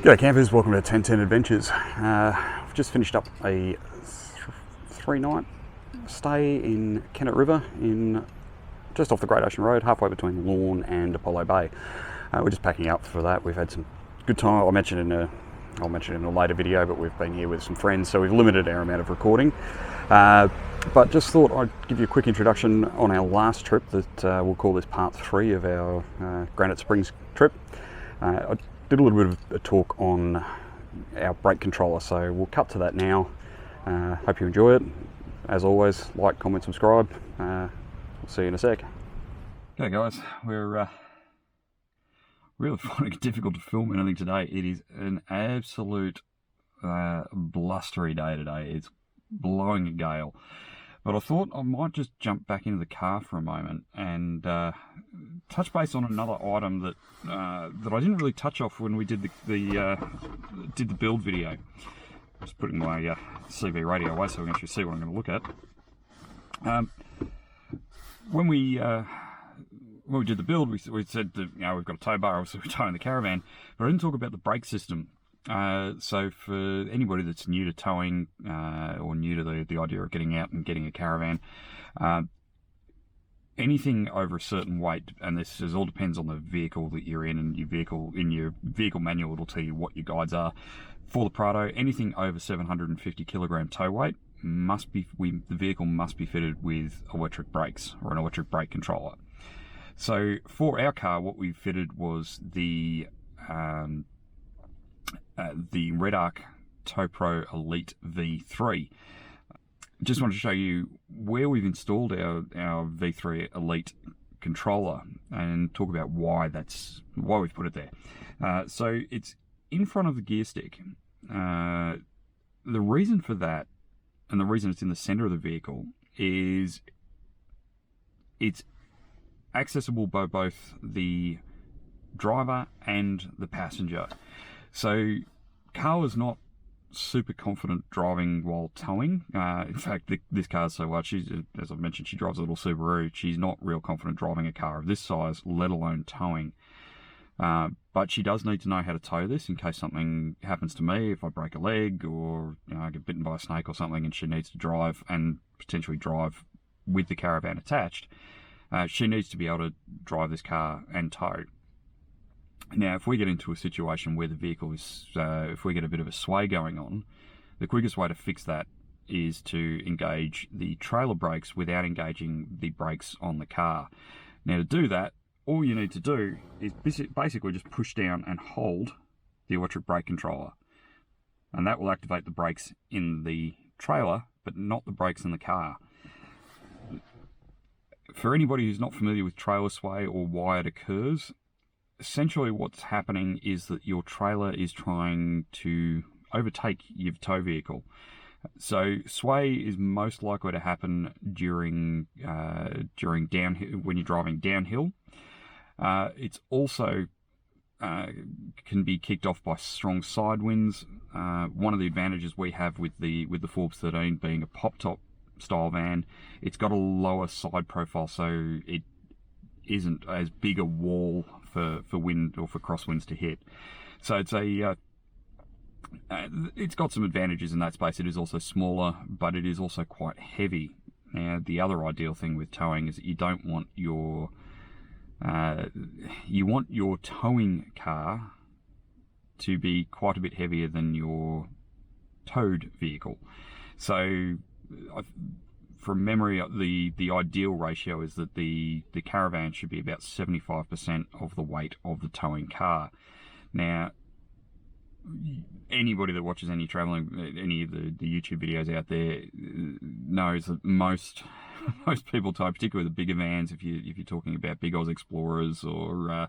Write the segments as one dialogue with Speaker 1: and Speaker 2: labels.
Speaker 1: G'day campers, welcome to 1010 Adventures. I've just finished up a 3-night stay in Kennett River, just off the Great Ocean Road, halfway between Lorne and Apollo Bay. We're just packing up for that. We've had some good time. I'll mention in a later video, but we've been here with some friends, so we've limited our amount of recording. But just thought I'd give you a quick introduction on our last trip that we'll call this part 3 of our Granite Springs trip. I did a little bit of a talk on our brake controller, so we'll cut to that now. Hope you enjoy it. As always, like, comment, subscribe. We'll see you in a sec. Okay guys, we're really finding it difficult to film anything today. It is an absolute blustery day today. It's blowing a gale. But I thought I might just jump back into the car for a moment and touch base on another item that I didn't really touch off when we did the build video. Just putting my CV radio away so we can actually see what I'm going to look at. When we did the build, we said that we've got a tow bar, obviously we're towing the caravan, but I didn't talk about the brake system. So for anybody that's new to towing or new to the idea of getting out and getting a caravan, anything over a certain weight, and this all depends on the vehicle that you're in, and your vehicle manual will tell you what your guides are. For the Prado, anything over 750 kilogram tow weight the vehicle must be fitted with electric brakes or an electric brake controller. So for our car, what we fitted was the Redarc Towpro Elite V3. Just wanted to show you where we've installed our V3 Elite controller and talk about why we've put it there. So it's in front of the gear stick. The reason for that, and the reason it's in the center of the vehicle, is it's accessible by both the driver and the passenger. So Carl is not super confident driving while towing. In fact, this car is so large, as I've mentioned, she drives a little Subaru. She's not real confident driving a car of this size, let alone towing. But she does need to know how to tow this in case something happens to me, if I break a leg or I get bitten by a snake or something and she needs to drive and potentially drive with the caravan attached. She needs to be able to drive this car and tow. Now, if we get into a situation where the vehicle is, if we get a bit of a sway going on, the quickest way to fix that is to engage the trailer brakes without engaging the brakes on the car. Now, to do that, all you need to do is basically just push down and hold the electric brake controller. And that will activate the brakes in the trailer, but not the brakes in the car. For anybody who's not familiar with trailer sway or why it occurs, essentially what's happening is that your trailer is trying to overtake your tow vehicle. So sway is most likely to happen during downhill, when you're driving downhill. It's also can be kicked off by strong side winds. One of the advantages we have with the Forbes 13 being a pop top style van, it's got a lower side profile, so it isn't as big a wall for wind or for crosswinds to hit. So it's got some advantages in that space. It is also smaller, but it is also quite heavy. Now, the other ideal thing with towing is that you don't want your towing car to be quite a bit heavier than your towed vehicle. So from memory, the ideal ratio is that the caravan should be about 75% of the weight of the towing car. Now, anybody that watches any traveling, any of the YouTube videos out there, knows that most people tow, particularly the bigger vans. If you're talking about big Oz Explorers or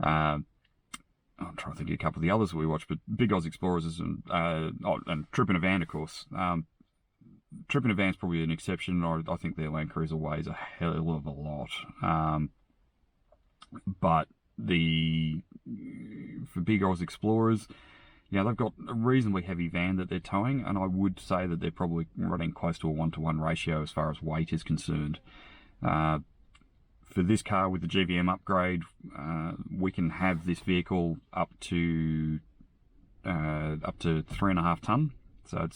Speaker 1: I'm trying to think of a couple of the others that we watch, but big Oz Explorers and Trip in a Van, of course. Trip in a Van's probably an exception. I think their Land Cruiser weighs a hell of a lot. But for big Oz Explorers, they've got a reasonably heavy van that they're towing, and I would say that they're probably running close to a 1-to-1 ratio as far as weight is concerned. for this car with the GVM upgrade, we can have this vehicle up to 3.5 ton. So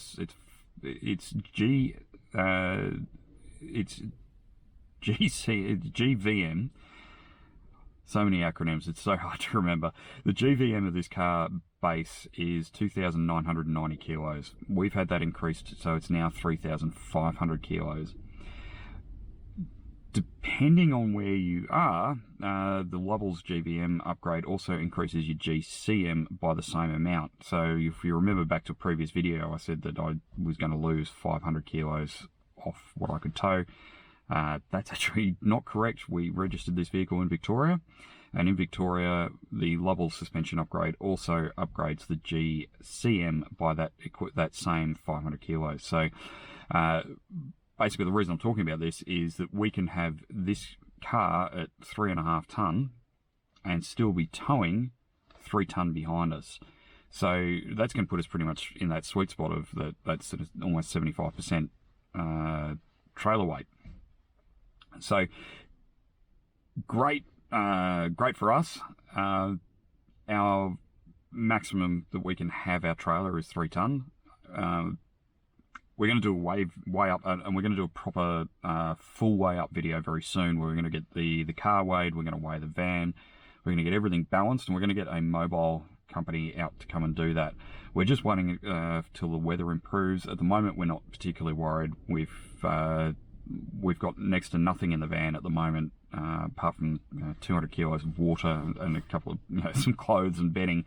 Speaker 1: it's GVM. So many acronyms, it's so hard to remember. The GVM of this car base is 2,990 kilos. We've had that increased, so it's now 3,500 kilos. Depending on where you are, the Lovell's GVM upgrade also increases your GCM by the same amount. So if you remember back to a previous video, I said that I was going to lose 500 kilos off what I could tow. That's actually not correct. We registered this vehicle in Victoria, and in Victoria, the Lovell's suspension upgrade also upgrades the GCM by that same 500 kilos. So, basically the reason I'm talking about this is that we can have this car at 3.5 ton and still be towing 3 ton behind us. So that's going to put us pretty much in that sweet spot of that's sort of almost 75% trailer weight. So great for us. Our maximum that we can have our trailer is 3 ton. We're going to do a weigh up, and we're going to do a proper full weigh up video very soon, where we're going to get the car weighed, we're going to weigh the van, we're going to get everything balanced, and we're going to get a mobile company out to come and do that. We're just waiting till the weather improves. At the moment, we're not particularly worried. We've got next to nothing in the van at the moment, apart from 200 kilos of water and a couple of some clothes and bedding.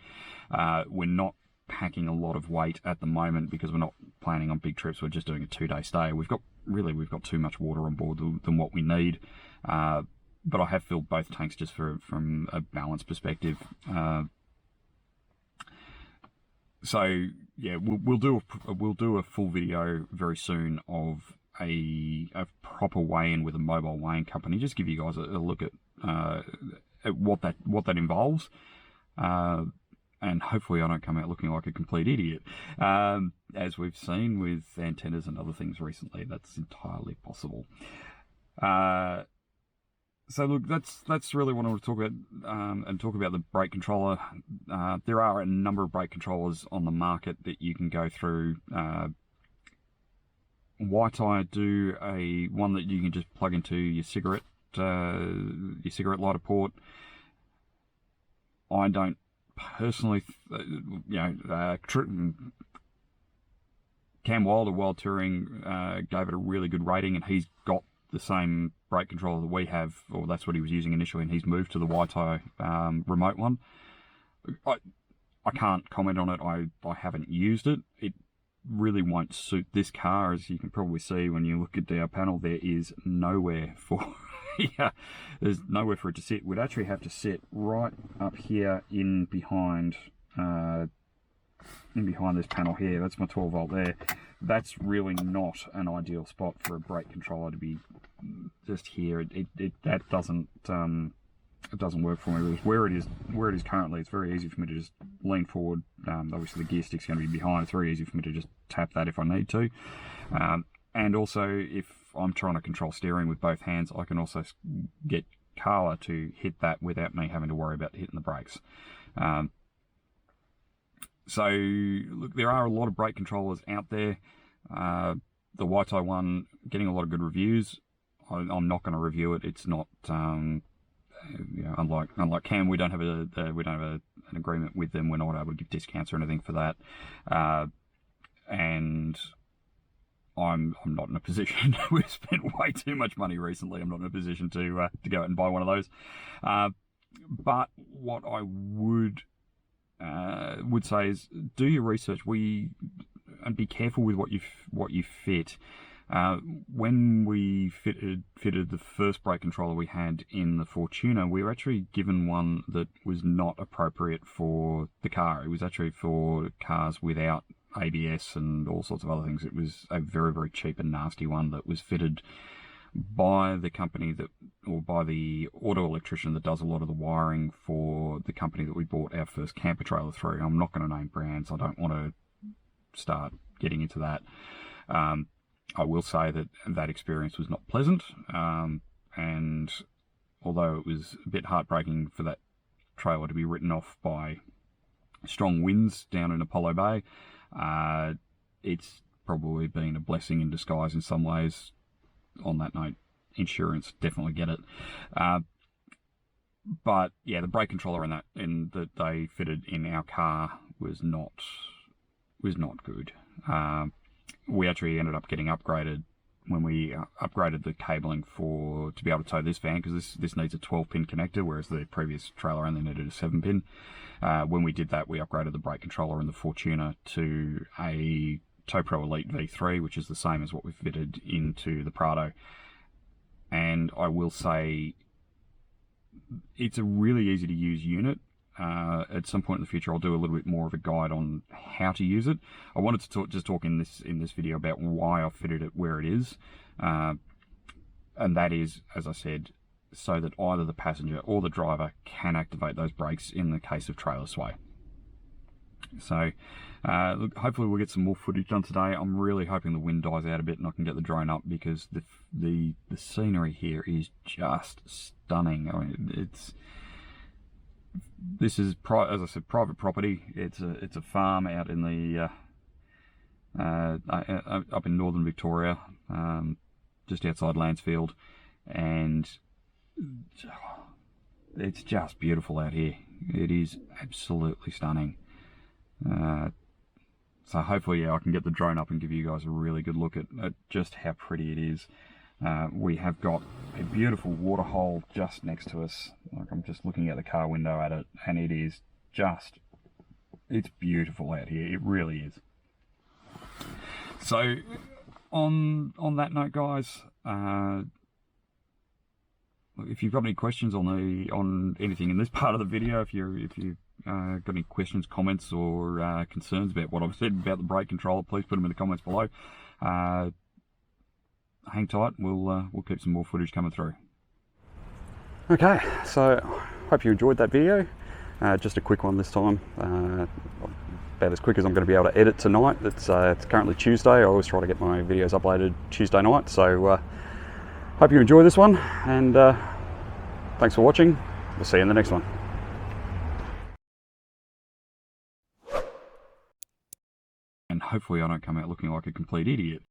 Speaker 1: We're not packing a lot of weight at the moment because we're not planning on big trips. We're just doing a 2-day stay. We've got too much water on board than what we need. But I have filled both tanks just from a balance perspective. So yeah, we'll do a full video very soon of a proper weigh-in with a mobile weighing company. Just give you guys a look at what that involves. And hopefully I don't come out looking like a complete idiot. As we've seen with antennas and other things recently, that's entirely possible. So look, that's really what I want to talk about, and talk about the brake controller. There are a number of brake controllers on the market that you can go through. White-Eye do one that you can just plug into your cigarette lighter port. I don't personally, Cam Wilder, Wild Touring, gave it a really good rating, and he's got the same brake controller that we have, or that's what he was using initially, and he's moved to the White-Eye remote one. I can't comment on it. I haven't used it. It really won't suit this car. As you can probably see when you look at our panel, there is nowhere for there's nowhere for it to sit. We'd actually have to sit right up here in behind this panel here. That's my 12 volt there. That's really not an ideal spot for a brake controller to be just here. That doesn't it doesn't work for me. Where it is currently, it's very easy for me to just lean forward. Obviously the gear stick's going to be behind. It's very easy for me to just tap that if I need to. And also, if I'm trying to control steering with both hands, I can also get Carla to hit that without me having to worry about hitting the brakes. So, look, there are a lot of brake controllers out there. The White-Eye one, getting a lot of good reviews. I'm not going to review it. It's not, unlike Cam, we don't have an agreement with them. We're not able to give discounts or anything for that. And I'm not in a position. We've spent way too much money recently. I'm not in a position to go out and buy one of those. But what I would say is do your research. And be careful with what you fit. When we fitted the first brake controller we had in the Fortuner, we were actually given one that was not appropriate for the car. It was actually for cars without ABS and all sorts of other things. It was a very, very cheap and nasty one that was fitted by the company or by the auto electrician that does a lot of the wiring for the company that we bought our first camper trailer through. I'm not going to name brands. I don't want to start getting into that. I will say that experience was not pleasant, and although it was a bit heartbreaking for that trailer to be written off by strong winds down in Apollo Bay, it's probably been a blessing in disguise in some ways. On that note, insurance, definitely get it. But yeah, the brake controller that they fitted in our car was not good. We actually ended up getting upgraded when we upgraded the cabling to be able to tow this van, because this needs a 12-pin connector, whereas the previous trailer only needed a 7-pin. When we did that, we upgraded the brake controller and the Fortuner to a Towpro Elite V3, which is the same as what we fitted into the Prado. And I will say, it's a really easy to use unit. At some point in the future, I'll do a little bit more of a guide on how to use it. I wanted to talk in this video about why I fitted it where it is, and that is, as I said, so that either the passenger or the driver can activate those brakes in the case of trailer sway. So look, hopefully we'll get some more footage done today. I'm really hoping the wind dies out a bit and I can get the drone up, because the scenery here is just stunning. I mean, this is, as I said, private property. It's a farm out in the up in northern Victoria, just outside Lancefield, and it's just beautiful out here. It is absolutely stunning. So hopefully, yeah, I can get the drone up and give you guys a really good look at just how pretty it is. We have got a beautiful water hole just next to us. Like, I'm just looking at the car window at it, and it is it's beautiful out here. It really is. So on that note, guys, if you've got any questions on anything in this part of the video, if you got any questions, comments, or concerns about what I've said about the brake controller, please put them in the comments below. Hang tight, we'll keep some more footage coming through. Okay, so hope you enjoyed that video. Just a quick one this time, about as quick as I'm going to be able to edit tonight. It's currently Tuesday. I always try to get my videos uploaded Tuesday night, so hope you enjoy this one, and thanks for watching. We'll see you in the next one. And hopefully I don't come out looking like a complete idiot.